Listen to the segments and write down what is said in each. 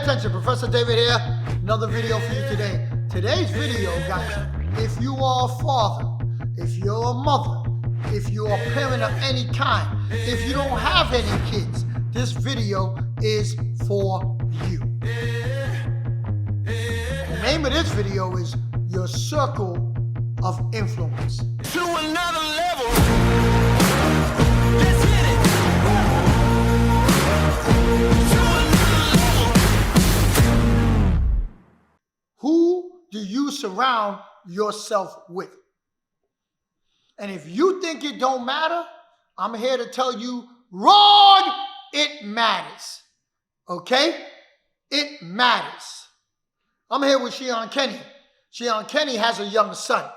attention. Professor David here. Another video for you today. Today's video, guys, if you are a father, if you're a mother, if you're a parent of any kind, if you don't have any kids, this video is for you. The name of this video is Your Circle of Influence. To another level. Let's hit it. To another level. Who do you surround yourself with? And if you think it don't matter, I'm here to tell you, wrong, it matters. Okay? It matters. I'm here with Sheon Kenny. Sheon Kenny has a young son.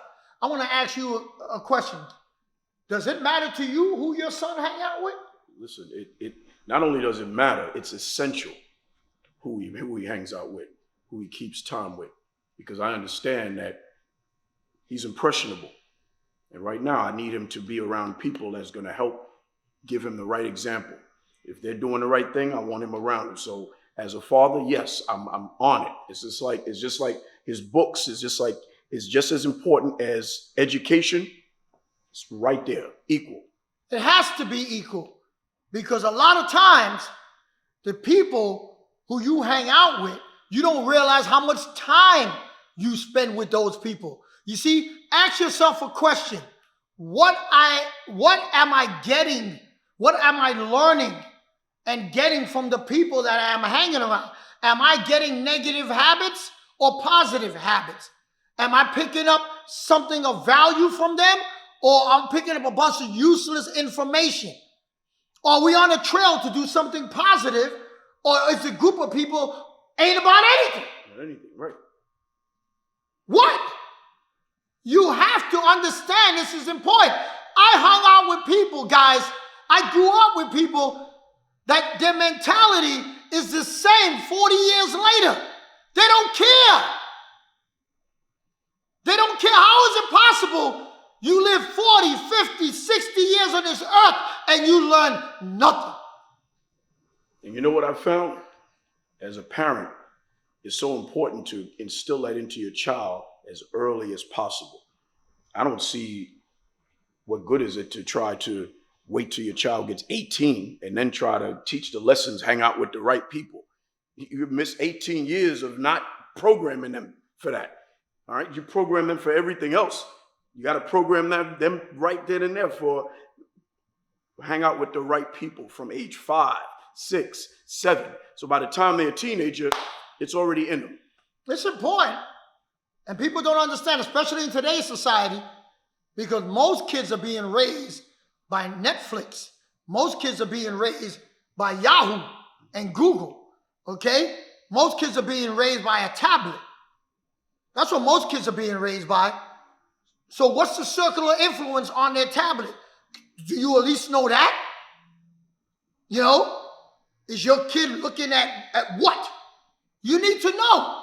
I want to ask you a question. Does it matter to you who your son hang out with? Listen, it not only does it matter, it's essential who he hangs out with, who he keeps time with, because I understand that he's impressionable. And right now, I need him to be around people that's going to help give him the right example. If they're doing the right thing, I want him around him. So as a father, yes, I'm on it. It's just like his books is just as important as education. It's right there, equal. It has to be equal, because a lot of times the people who you hang out with, you don't realize how much time you spend with those people. You see, ask yourself a question. What am I getting? What am I learning and getting from the people that I'm hanging around? Am I getting negative habits or positive habits? Am I picking up something of value from them, or I'm picking up a bunch of useless information? Are we on a trail to do something positive, or is a group of people ain't about anything? Not anything, right? What? You have to understand this is important. I hung out with people, guys. I grew up with people that their mentality is the same 40 years later. They don't care. They don't care. How is it possible you live 40, 50, 60 years on this earth and you learn nothing? And you know what I found? As a parent, it's so important to instill that into your child as early as possible. I don't see what good is it to try to wait till your child gets 18 and then try to teach the lessons, hang out with the right people. You miss 18 years of not programming them for that. All right, you program them for everything else. You got to program them right then and there for hang out with the right people from age 5, 6, 7. So by the time they're a teenager, it's already in them. It's important. And people don't understand, especially in today's society, because most kids are being raised by Netflix. Most kids are being raised by Yahoo and Google, okay? Most kids are being raised by a tablet. That's what most kids are being raised by. So what's the circle of influence on their tablet? Do you at least know that? You know? Is your kid looking at what? You need to know.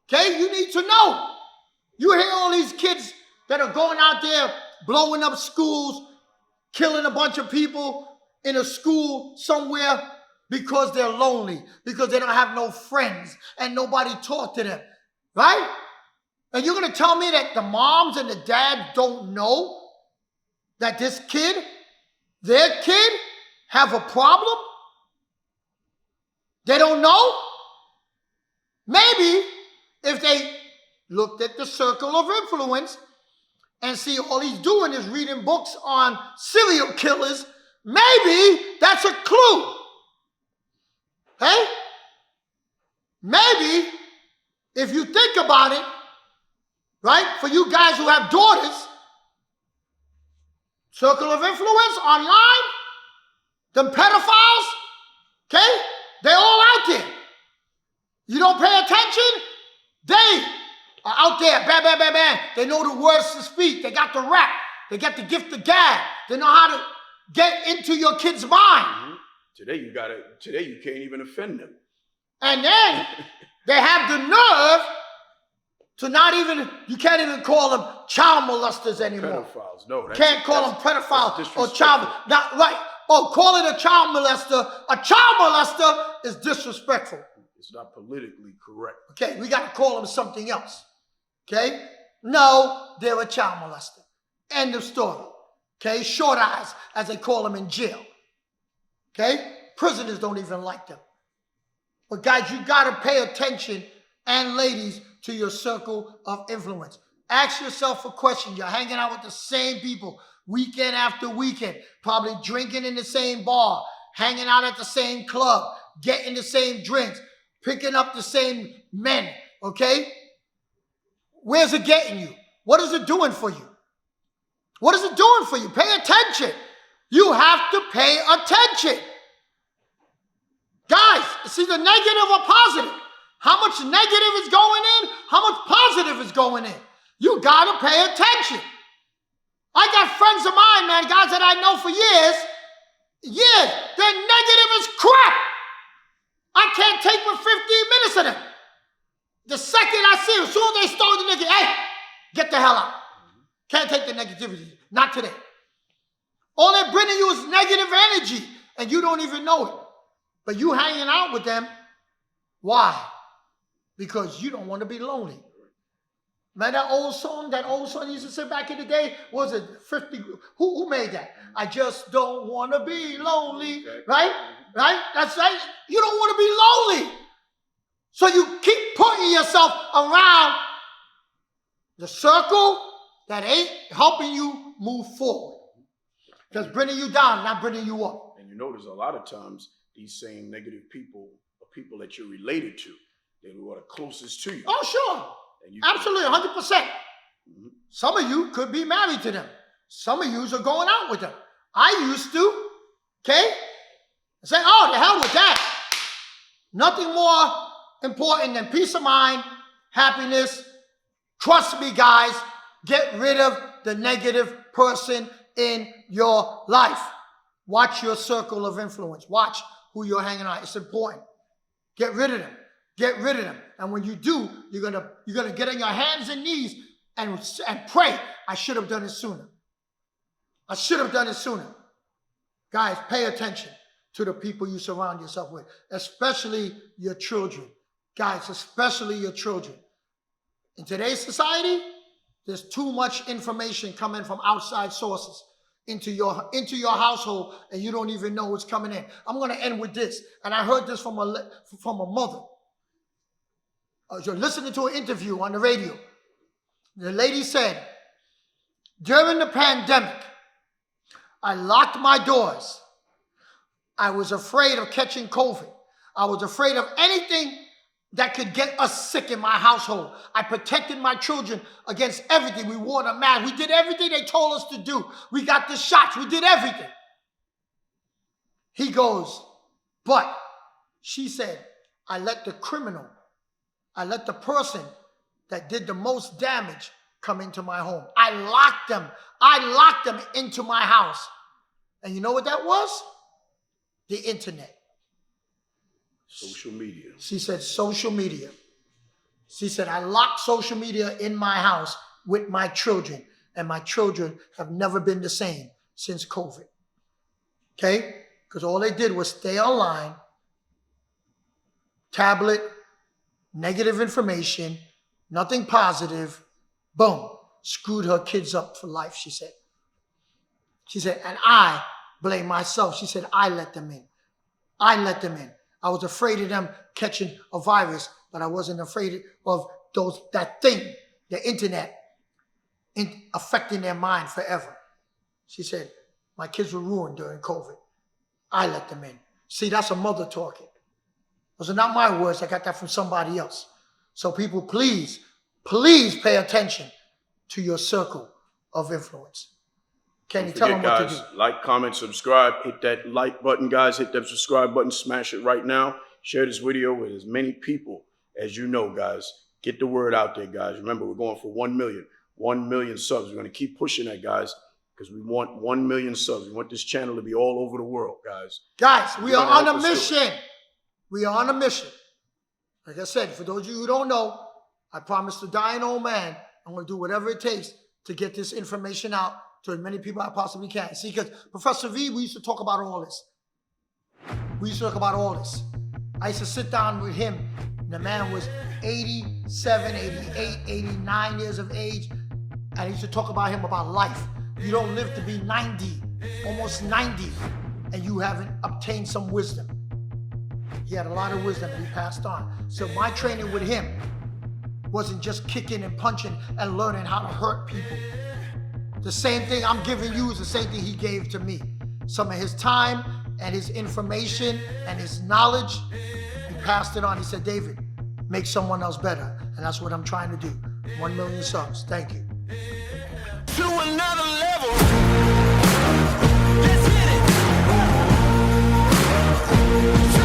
Okay? You need to know. You hear all these kids that are going out there blowing up schools, killing a bunch of people in a school somewhere because they're lonely, because they don't have no friends and nobody talk to them. Right? And you're going to tell me that the moms and the dads don't know that this kid, their kid, have a problem? They don't know? Maybe if they looked at the circle of influence and see all he's doing is reading books on serial killers, maybe that's a clue. Hey? Maybe, if you think about it, right, for you guys who have daughters, circle of influence online, them pedophiles, okay, they're all out there. You don't pay attention, they are out there, bam, bam, bam, bam. They know the words to speak. They got the rap. They got the gift of gab. They know how to get into your kid's mind. Mm-hmm. Today you can't even offend them. And then they have the nerve to not even, you can't even call them child molesters anymore. Pedophiles, no. Can't call them pedophiles or child, not right. Oh, call it a child molester. A child molester is disrespectful. It's not politically correct. Okay, we got to call them something else. Okay? No, they're a child molester. End of story. Okay? Short eyes, as they call them in jail. Okay? Prisoners don't even like them. But guys, you got to pay attention, and ladies, to your circle of influence. Ask yourself a question. You're hanging out with the same people weekend after weekend, probably drinking in the same bar, hanging out at the same club, getting the same drinks, picking up the same men, okay? Where's it getting you? What is it doing for you? What is it doing for you? Pay attention. You have to pay attention. Guys, it's either negative or positive. How much negative is going in? How much positive is going in? You gotta pay attention. I got friends of mine, man, guys that I know for years. They're negative as crap. I can't take but 15 minutes of them. The second I see them, as soon as they start the negative, hey, get the hell out. Can't take the negativity. Not today. All they're bringing you is negative energy, and you don't even know it. But you hanging out with them, why? Because you don't want to be lonely. Man, that old song used to say back in the day, what was it 50? Who made that? I just don't want to be lonely, right? Right? That's right. You don't want to be lonely. So you keep putting yourself around the circle that ain't helping you move forward. Just bringing you down, not bringing you up. And you notice a lot of times these same negative people are people that you're related to. They were the closest to you. Oh, sure. Absolutely, 100%. Some of you could be married to them. Some of you are going out with them. I used to, okay? Say, oh, the hell with that. Nothing more important than peace of mind, happiness. Trust me, guys. Get rid of the negative person in your life. Watch your circle of influence. Watch who you're hanging out. It's important. Get rid of them. Get rid of them. And when you do, you're gonna get on your hands and knees and pray. I should have done it sooner. I should have done it sooner. Guys, pay attention to the people you surround yourself with, especially your children. Guys, especially your children. In today's society, there's too much information coming from outside sources into your household, and you don't even know what's coming in. I'm going to end with this, and I heard this from a mother. You're listening to an interview on the radio. The lady said, during the pandemic, I locked my doors. I was afraid of catching COVID. I was afraid of anything that could get us sick in my household. I protected my children against everything. We wore the mask. We did everything they told us to do. We got the shots. We did everything. He goes, but she said, I let the person that did the most damage come into my home. I locked them into my house. And you know what that was? The internet. Social media. She said social media. She said, I locked social media in my house with my children, and my children have never been the same since COVID. Okay? Because all they did was stay online, tablet, negative information, nothing positive, boom, screwed her kids up for life, she said. She said, and I blame myself. She said, I let them in. I let them in. I was afraid of them catching a virus, but I wasn't afraid of that thing, the internet, affecting their mind forever. She said, my kids were ruined during COVID. I let them in. See, that's a mother talking. Those are not my words. I got that from somebody else. So people, please pay attention to your circle of influence. Can you tell them what to do? Like, comment, subscribe. Hit that like button, guys. Hit that subscribe button. Smash it right now. Share this video with as many people as you know, guys. Get the word out there, guys. Remember, we're going for 1 million. 1 million subs. We're going to keep pushing that, guys, because we want 1 million subs. We want this channel to be all over the world, guys. Guys, we are on a mission. We are on a mission. Like I said, for those of you who don't know, I promised to die an old man. I'm going to do whatever it takes to get this information out to as many people I possibly can. See, because Professor V, we used to talk about all this. We used to talk about all this. I used to sit down with him. The man was 87, 88, 89 years of age. And I used to talk about him about life. You don't live to be 90, almost 90, and you haven't obtained some wisdom. He had a lot of wisdom and he passed on. So my training with him wasn't just kicking and punching and learning how to hurt people. The same thing I'm giving you is the same thing he gave to me. Some of his time and his information and his knowledge, he passed it on. He said, David, make someone else better. And that's what I'm trying to do. 1 million subs. Thank you. To another level. Let's hit it.